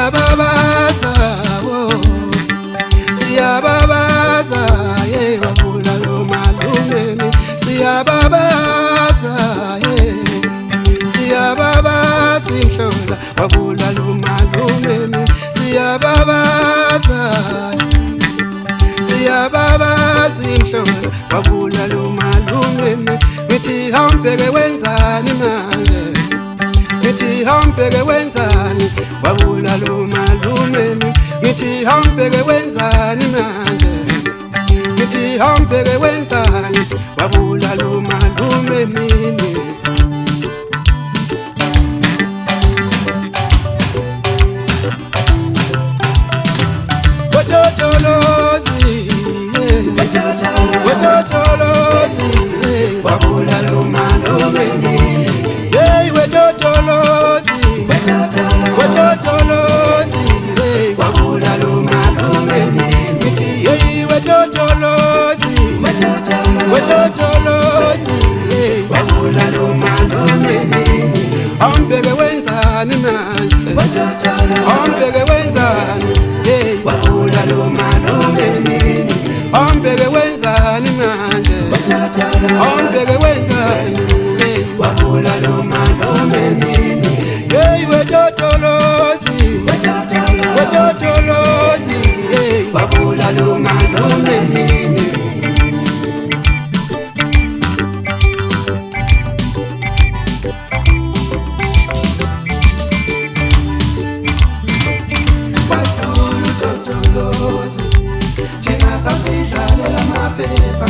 siyababaza wo, siyababaza ye wabulalo malume, siyababaza ye, siyababaza inhlola wabulalo malume, siyababaza, siyababaza inhlola wabulalo malume. Ngithi hambeke wenzani manje, ngithi hambeke wenzani wabulalo malume, ngithi hambeke wenzani manje, ngithi hambeke wenzani wabulalo malume mini. Wetotolozi, wetotolozi wabulalo malume mini. Hey, wetotolozi, wetotolozi wabulalo malume mini. Hey, wetotolozi, wetotolozi wabulalo malume mini. Hambeke wenzani manje, hambeke wenzani wabulalo malume mini. Hambeke wenzani manje, hambeke wenzani wabulalo malume mini. Hey, wetotolozi, wetotolozi wabulalo malume mini. Thina sasidlalela amaphepha,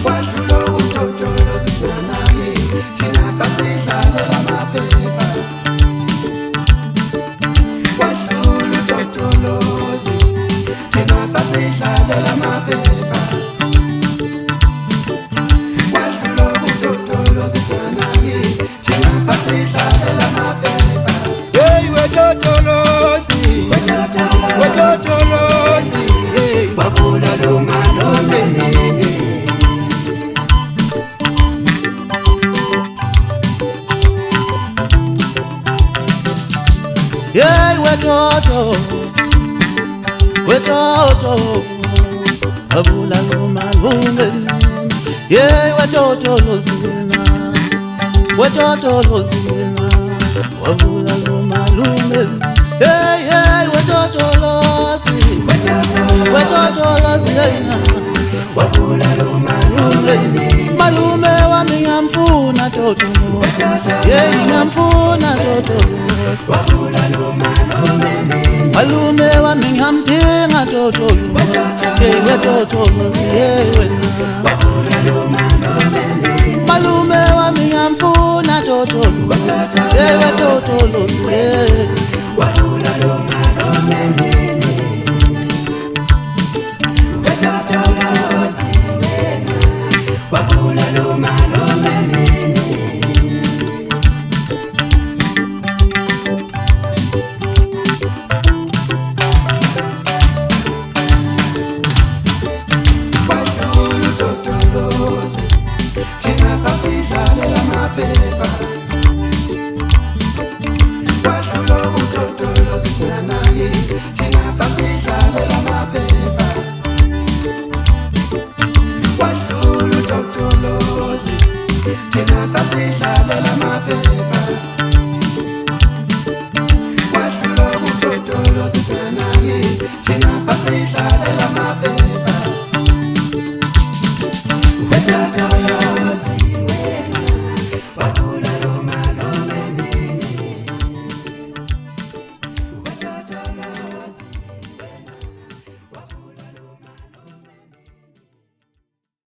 wadlula utotolozi singanaki. Thina sasidlalela amaphepha, wadlula utotolozi. Thina sasidlalela amaphepha, wadlula utotolozi singanaki. Thina sasidlalela amaphepha. Hey, wetotolozi, wetotolozi wabulalo malume mini. Hey, wetoto, wetoto wabulalo malume. Hey, wetotolozina, wetotolozina wabulalo malume. Hey, hey, wetotolozi, wetotolozi wabulalo malume mini. malume wami ngamfuna totolozi. Hey, ngamfuna totolozi Wabulalo malume mini. malume wami ngamdinga totolozi. Hey, wetotolozi wabulalo malume mini. malume wami ngamfuna totolozi. Hey, wetotolozi wabulalo malume mini. Wetotolozi wabulalo malume mini. Wadlula utotolozi, thina sasidlalela amaphepha, wadlula utotolozi singanaki. Thina sasidlalela amaphepha, wadlula utotolozi. Thina sasidlalela amaphepha, wadlula utotolozi singanaki. Thina sasidlalela